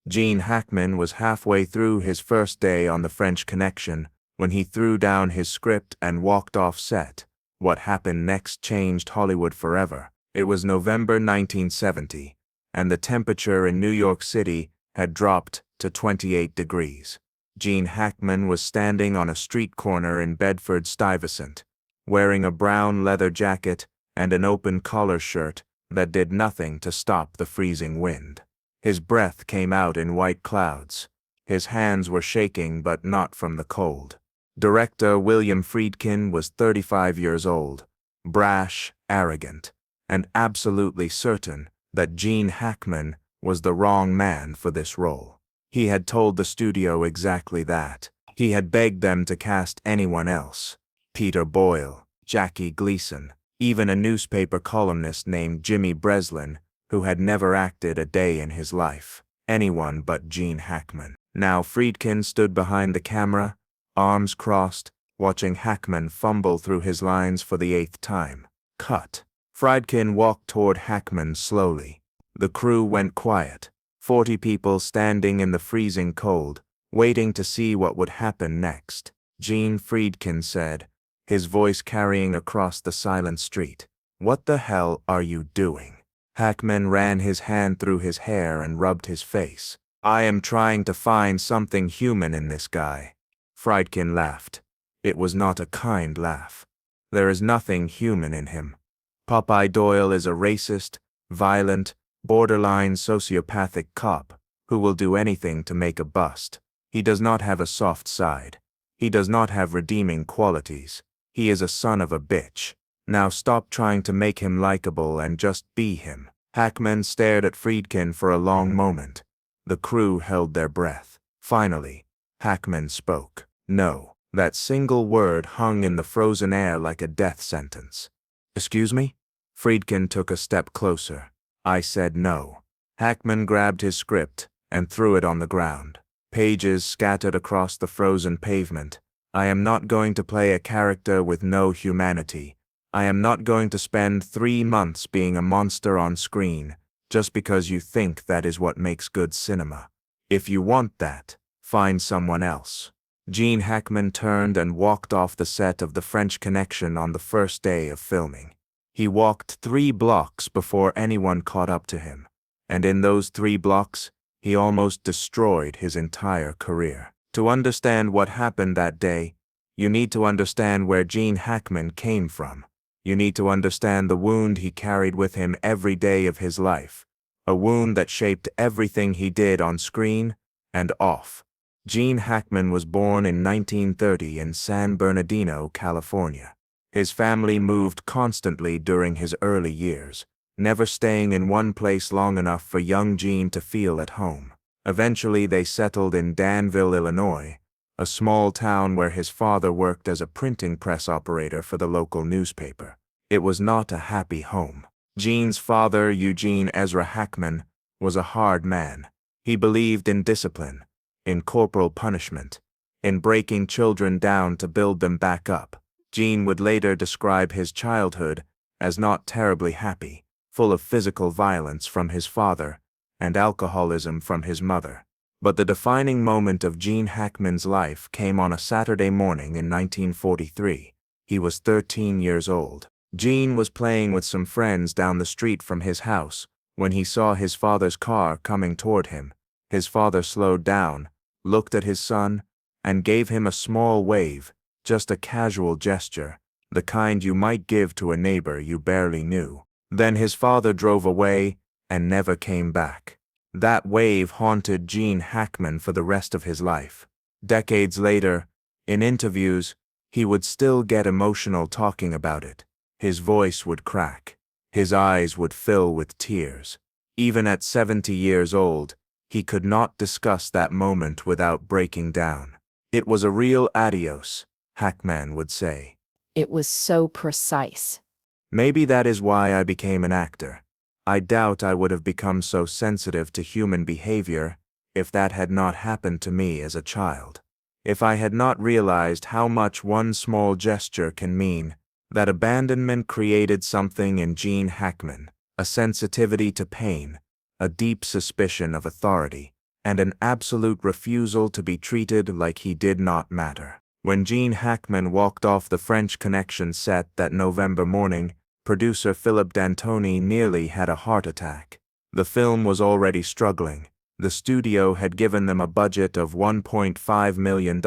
Gene Hackman was halfway through his first day on the French Connection when he threw down his script and walked off set. What happened next changed Hollywood forever. It was November 1970, and the temperature in New York City had dropped to 28 degrees. Gene Hackman was standing on a street corner in Bedford-Stuyvesant, wearing a brown leather jacket and an open collar shirt that did nothing to stop the freezing wind. His breath came out in white clouds. His hands were shaking, but not from the cold. Director William Friedkin was 35 years old, brash, arrogant, and absolutely certain that Gene Hackman was the wrong man for this role. He had told the studio exactly that. He had begged them to cast anyone else. Peter Boyle, Jackie Gleason, even a newspaper columnist named Jimmy Breslin, who had never acted a day in his life. Anyone but Gene Hackman. Now Friedkin stood behind the camera, arms crossed, watching Hackman fumble through his lines for the 8th time. Cut. Friedkin walked toward Hackman slowly. The crew went quiet, 40 people standing in the freezing cold, waiting to see what would happen next. Gene, Friedkin said, his voice carrying across the silent street. "What the hell are you doing?" Hackman ran his hand through his hair and rubbed his face. "I am trying to find something human in this guy." Friedkin laughed. It was not a kind laugh. "There is nothing human in him. Popeye Doyle is a racist, violent, borderline sociopathic cop who will do anything to make a bust. He does not have a soft side. He does not have redeeming qualities. He is a son of a bitch. Now stop trying to make him likable and just be him." Hackman stared at Friedkin for a long moment. The crew held their breath. Finally, Hackman spoke. "No." That single word hung in the frozen air like a death sentence. "Excuse me?" Friedkin took a step closer. "I said no." Hackman grabbed his script and threw it on the ground. Pages scattered across the frozen pavement. "I am not going to play a character with no humanity. I am not going to spend 3 months being a monster on screen just because you think that is what makes good cinema. If you want that, find someone else." Gene Hackman turned and walked off the set of The French Connection on the first day of filming. He walked 3 blocks before anyone caught up to him, and in those 3 blocks, he almost destroyed his entire career. To understand what happened that day, you need to understand where Gene Hackman came from. You need to understand the wound he carried with him every day of his life, a wound that shaped everything he did on screen and off. Gene Hackman was born in 1930 in San Bernardino, California. His family moved constantly during his early years, never staying in one place long enough for young Gene to feel at home. Eventually they settled in Danville, Illinois, a small town where his father worked as a printing press operator for the local newspaper. It was not a happy home. Gene's father, Eugene Ezra Hackman, was a hard man. He believed in discipline, in corporal punishment, in breaking children down to build them back up. Gene would later describe his childhood as not terribly happy, full of physical violence from his father and alcoholism from his mother. But the defining moment of Gene Hackman's life came on a Saturday morning in 1943. He was 13 years old. Gene was playing with some friends down the street from his house when he saw his father's car coming toward him. His father slowed down, looked at his son, and gave him a small wave, just a casual gesture, the kind you might give to a neighbor you barely knew. Then his father drove away and never came back. That wave haunted Gene Hackman for the rest of his life. Decades later, in interviews, he would still get emotional talking about it. His voice would crack. His eyes would fill with tears. Even at 70 years old, he could not discuss that moment without breaking down. "It was a real adios," Hackman would say. "It was so precise." Maybe that is why I became an actor. I doubt I would have become so sensitive to human behavior if that had not happened to me as a child. If I had not realized how much one small gesture can mean, that abandonment created something in Gene Hackman, a sensitivity to pain, a deep suspicion of authority, and an absolute refusal to be treated like he did not matter. When Gene Hackman walked off the French Connection set that November morning, producer Philip D'Antoni nearly had a heart attack. The film was already struggling. The studio had given them a budget of $1.5 million,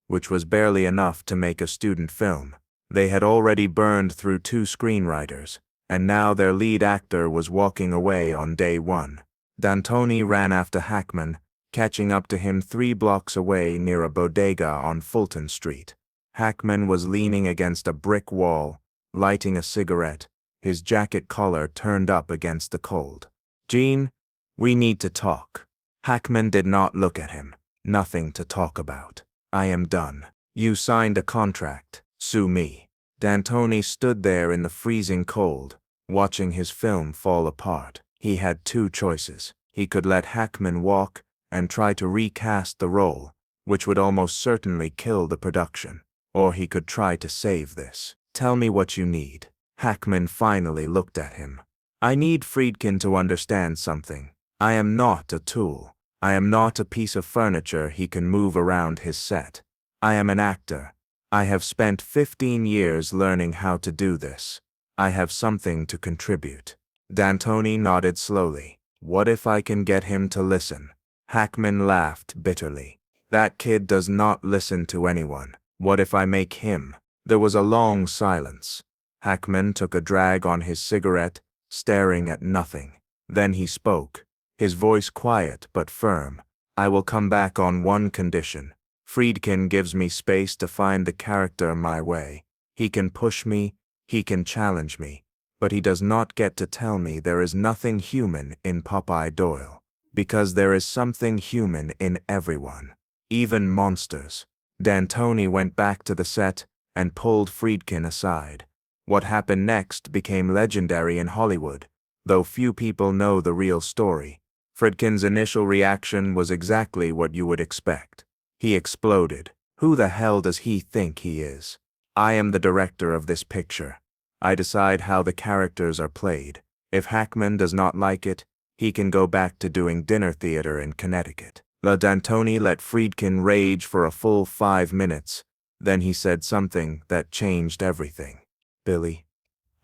which was barely enough to make a student film. They had already burned through 2 screenwriters, and now their lead actor was walking away on day 1. D'Antoni ran after Hackman, catching up to him 3 blocks away near a bodega on Fulton Street. Hackman was leaning against a brick wall, lighting a cigarette, his jacket collar turned up against the cold. "Gene, we need to talk." Hackman did not look at him. "Nothing to talk about. I am done. You signed a contract. Sue me." D'Antoni stood there in the freezing cold, watching his film fall apart. He had 2 choices. He could let Hackman walk and try to recast the role, which would almost certainly kill the production. Or he could try to save this. "Tell me what you need." Hackman finally looked at him. "I need Friedkin to understand something. I am not a tool. I am not a piece of furniture he can move around his set. I am an actor. I have spent 15 years learning how to do this. I have something to contribute." D'Antoni nodded slowly. "What if I can get him to listen?" Hackman laughed bitterly. "That kid does not listen to anyone. What if I make him?" There was a long silence. Hackman took a drag on his cigarette, staring at nothing. Then he spoke, his voice quiet but firm. "I will come back on one condition. Friedkin gives me space to find the character my way. He can push me, he can challenge me, but he does not get to tell me there is nothing human in Popeye Doyle. Because there is something human in everyone, even monsters." D'Antoni went back to the set and pulled Friedkin aside. What happened next became legendary in Hollywood, though few people know the real story. Friedkin's initial reaction was exactly what you would expect. He exploded. "Who the hell does he think he is? I am the director of this picture. I decide how the characters are played. If Hackman does not like it, he can go back to doing dinner theater in Connecticut." D'Antoni let Friedkin rage for a full 5 minutes. Then he said something that changed everything. "Billy,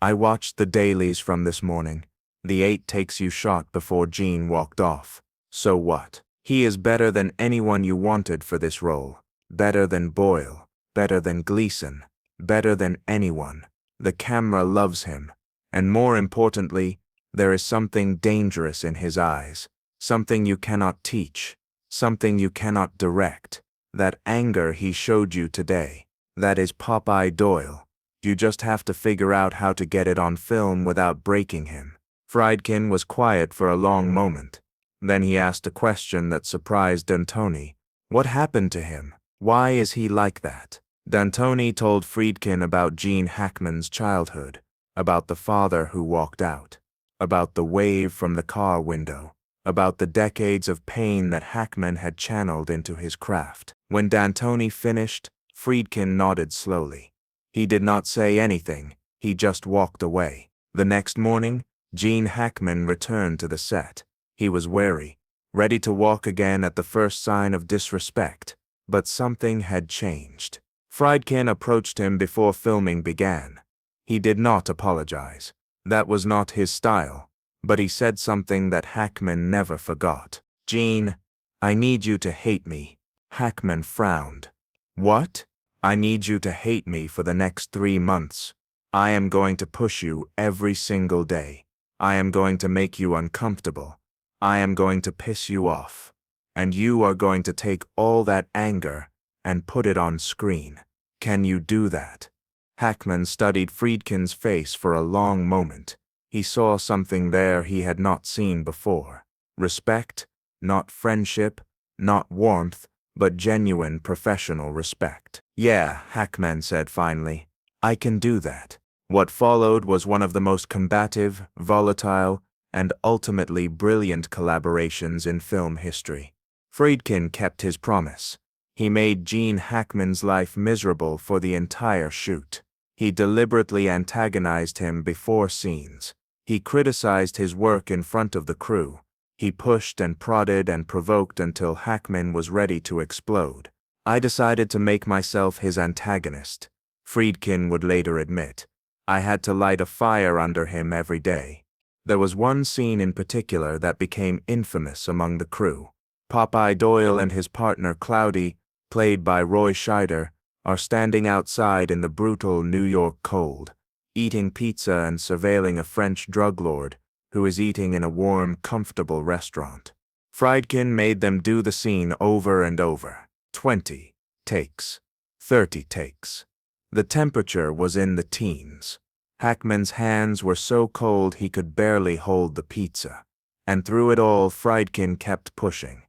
I watched the dailies from this morning. The 8 takes you shot before Gene walked off. So what? He is better than anyone you wanted for this role. Better than Boyle. Better than Gleason. Better than anyone. The camera loves him. And more importantly, there is something dangerous in his eyes. Something you cannot teach. Something you cannot direct. That anger he showed you today. That is Popeye Doyle. You just have to figure out how to get it on film without breaking him." Friedkin was quiet for a long moment. Then he asked a question that surprised D'Antoni. "What happened to him? Why is he like that?" D'Antoni told Friedkin about Gene Hackman's childhood, about the father who walked out, about the wave from the car window, about the decades of pain that Hackman had channeled into his craft. When D'Antoni finished, Friedkin nodded slowly. He did not say anything, he just walked away. The next morning, Gene Hackman returned to the set. He was wary, ready to walk again at the first sign of disrespect, but something had changed. Friedkin approached him before filming began. He did not apologize. That was not his style, but he said something that Hackman never forgot. "Gene, I need you to hate me." Hackman frowned. "What?" "I need you to hate me for the next 3 months. I am going to push you every single day. I am going to make you uncomfortable. I am going to piss you off. And you are going to take all that anger and put it on screen. Can you do that?" Hackman studied Friedkin's face for a long moment. He saw something there he had not seen before. Respect, not friendship, not warmth, but genuine professional respect. "Yeah," Hackman said finally. "I can do that." What followed was one of the most combative, volatile, and ultimately brilliant collaborations in film history. Friedkin kept his promise. He made Gene Hackman's life miserable for the entire shoot. He deliberately antagonized him before scenes. He criticized his work in front of the crew. He pushed and prodded and provoked until Hackman was ready to explode. I decided to make myself his antagonist. Friedkin would later admit. I had to light a fire under him every day. There was one scene in particular that became infamous among the crew. Popeye Doyle and his partner Cloudy, played by Roy Scheider, are standing outside in the brutal New York cold, eating pizza and surveilling a French drug lord who is eating in a warm, comfortable restaurant. Friedkin made them do the scene over and over. 20 takes, 30 takes. The temperature was in the teens. Hackman's hands were so cold he could barely hold the pizza. And through it all, Friedkin kept pushing.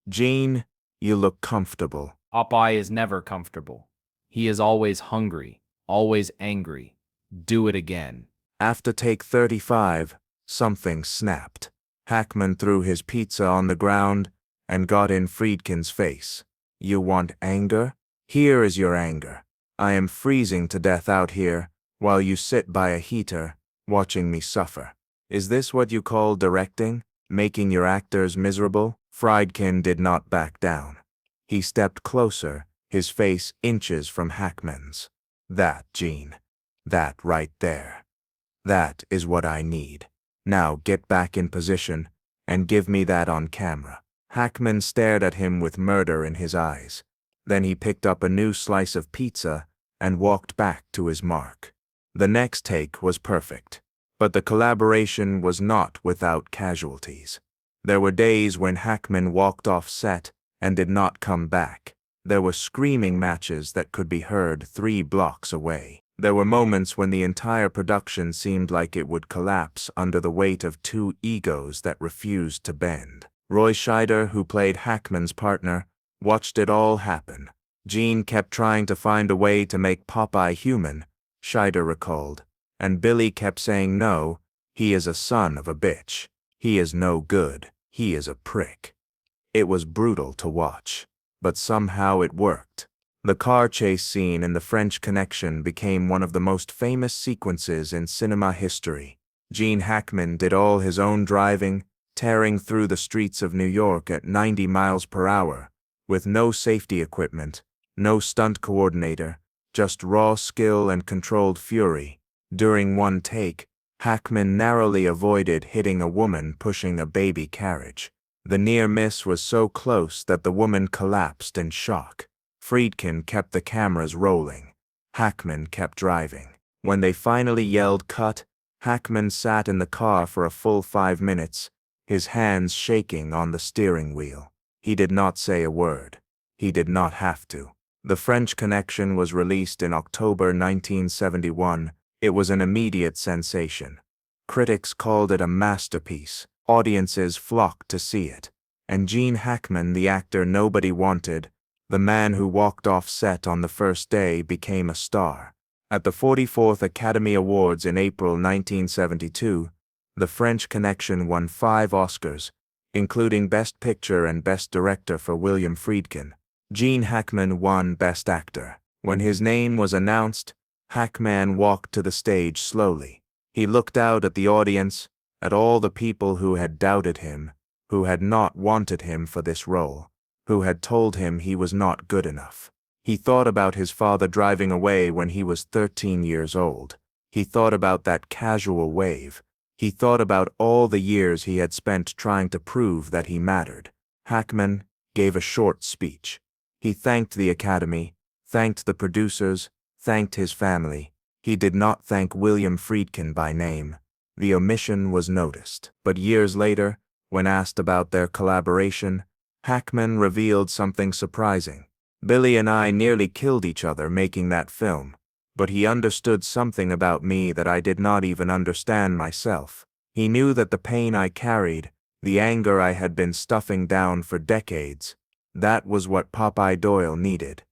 "Gene, you look comfortable." Popeye is never comfortable. He is always hungry, always angry. Do it again. After take 35, something snapped. Hackman threw his pizza on the ground and got in Friedkin's face. "You want anger? Here is your anger. I am freezing to death out here, while you sit by a heater, watching me suffer. Is this what you call directing? Making your actors miserable?" Friedkin did not back down. He stepped closer, his face inches from Hackman's. "That, Gene. That right there. That is what I need. Now get back in position, and give me that on camera." Hackman stared at him with murder in his eyes. Then he picked up a new slice of pizza and walked back to his mark. The next take was perfect, but the collaboration was not without casualties. There were days when Hackman walked off set and did not come back. There were screaming matches that could be heard 3 blocks away. There were moments when the entire production seemed like it would collapse under the weight of 2 egos that refused to bend. Roy Scheider, who played Hackman's partner, watched it all happen. "Gene kept trying to find a way to make Popeye human," Scheider recalled, "and Billy kept saying no, he is a son of a bitch. He is no good. He is a prick." It was brutal to watch, but somehow it worked. The car chase scene in The French Connection became one of the most famous sequences in cinema history. Gene Hackman did all his own driving, tearing through the streets of New York at 90 miles per hour, with no safety equipment, no stunt coordinator, just raw skill and controlled fury. During one take, Hackman narrowly avoided hitting a woman pushing a baby carriage. The near miss was so close that the woman collapsed in shock. Friedkin kept the cameras rolling. Hackman kept driving. When they finally yelled cut, Hackman sat in the car for a full 5 minutes, his hands shaking on the steering wheel. He did not say a word. He did not have to. The French Connection was released in October 1971. It was an immediate sensation. Critics called it a masterpiece. Audiences flocked to see it. And Gene Hackman, the actor nobody wanted, the man who walked off set on the first day, became a star. At the 44th Academy Awards in April 1972, The French Connection won 5 Oscars, including Best Picture and Best Director for William Friedkin. Gene Hackman won Best Actor. When his name was announced, Hackman walked to the stage slowly. He looked out at the audience, at all the people who had doubted him, who had not wanted him for this role, who had told him he was not good enough. He thought about his father driving away when he was 13 years old. He thought about that casual wave. He thought about all the years he had spent trying to prove that he mattered. Hackman gave a short speech. He thanked the Academy, thanked the producers, thanked his family. He did not thank William Friedkin by name. The omission was noticed. But years later, when asked about their collaboration, Hackman revealed something surprising. "Billy and I nearly killed each other making that film, but he understood something about me that I did not even understand myself. He knew that the pain I carried, the anger I had been stuffing down for decades, that was what Popeye Doyle needed.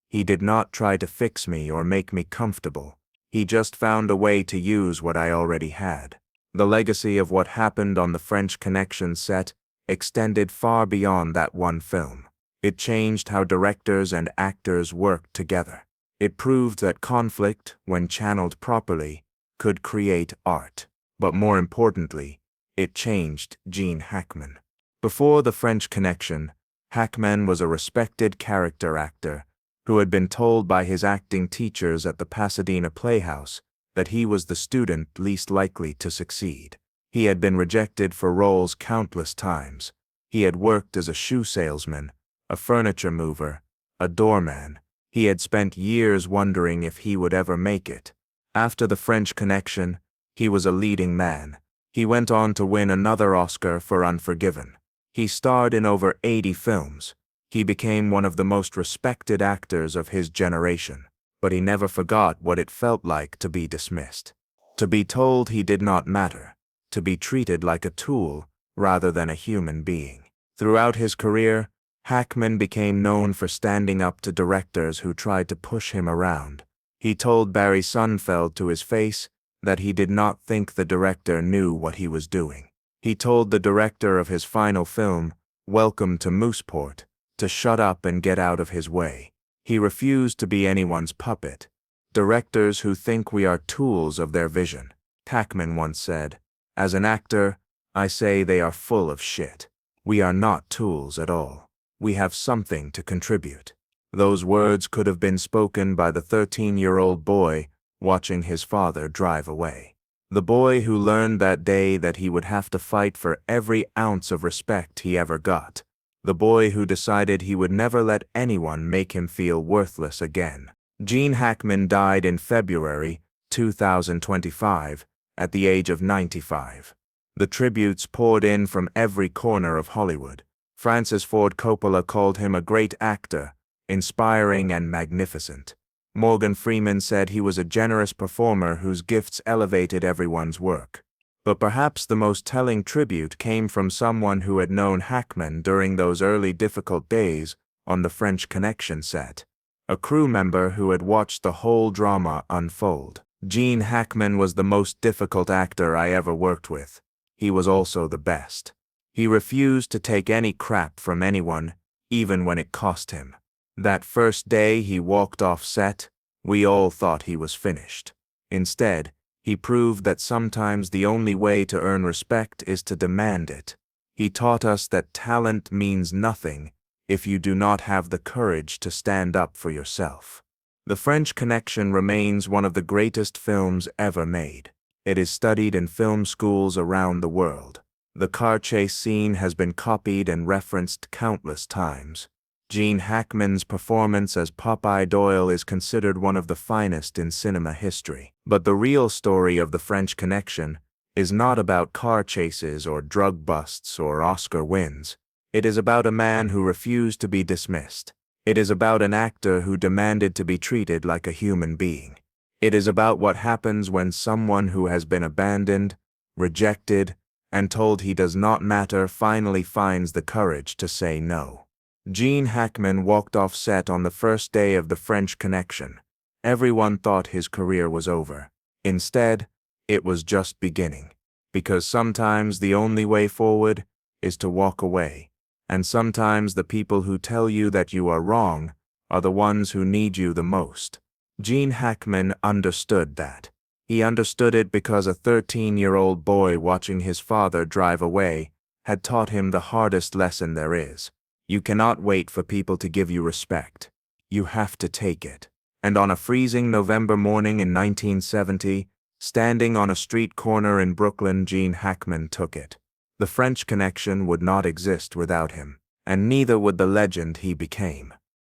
He did not try to fix me or make me comfortable. He just found a way to use what I already had." The legacy of what happened on the French Connection set extended far beyond that one film. It changed how directors and actors worked together. It proved that conflict, when channeled properly, could create art. But more importantly, it changed Gene Hackman. Before The French Connection, Hackman was a respected character actor who had been told by his acting teachers at the Pasadena Playhouse that he was the student least likely to succeed. He had been rejected for roles countless times. He had worked as a shoe salesman, a furniture mover, a doorman. He had spent years wondering if he would ever make it. After The French Connection, he was a leading man. He went on to win another Oscar for Unforgiven. He starred in over 80 films. He became one of the most respected actors of his generation, but he never forgot what it felt like to be dismissed, to be told he did not matter, to be treated like a tool rather than a human being. Throughout his career, Hackman became known for standing up to directors who tried to push him around. He told Barry Sonnenfeld to his face that he did not think the director knew what he was doing. He told the director of his final film, Welcome to Mooseport, to shut up and get out of his way. He refused to be anyone's puppet. Directors who think we are tools of their vision. Hackman once said, "As an actor, I say they are full of shit. We are not tools at all. We have something to contribute." Those words could have been spoken by the 13-year-old boy watching his father drive away. The boy who learned that day that he would have to fight for every ounce of respect he ever got. The boy who decided he would never let anyone make him feel worthless again. Gene Hackman died in February 2025 at the age of 95. The tributes poured in from every corner of Hollywood. Francis Ford Coppola called him a great actor, inspiring and magnificent. Morgan Freeman said he was a generous performer whose gifts elevated everyone's work. But perhaps the most telling tribute came from someone who had known Hackman during those early difficult days on the French Connection set. A crew member who had watched the whole drama unfold. Gene Hackman was the most difficult actor I ever worked with. He was also the best. He refused to take any crap from anyone, even when it cost him. That first day he walked off set, we all thought he was finished. Instead, he proved that sometimes the only way to earn respect is to demand it. He taught us that talent means nothing if you do not have the courage to stand up for yourself. The French Connection remains one of the greatest films ever made. It is studied in film schools around the world. The car chase scene has been copied and referenced countless times. Gene Hackman's performance as Popeye Doyle is considered one of the finest in cinema history. But the real story of The French Connection is not about car chases or drug busts or Oscar wins. It is about a man who refused to be dismissed. It is about an actor who demanded to be treated like a human being. It is about what happens when someone who has been abandoned, rejected, and told he does not matter finally finds the courage to say no. Gene Hackman walked off set on the first day of The French Connection. Everyone thought his career was over. Instead, it was just beginning. Because sometimes the only way forward is to walk away. And sometimes the people who tell you that you are wrong are the ones who need you the most. Gene Hackman understood that. He understood it because a 13-year-old boy watching his father drive away had taught him the hardest lesson there is. You cannot wait for people to give you respect. You have to take it. And on a freezing November morning in 1970, standing on a street corner in Brooklyn, Gene Hackman took it. The French Connection would not exist without him, and neither would the legend he became.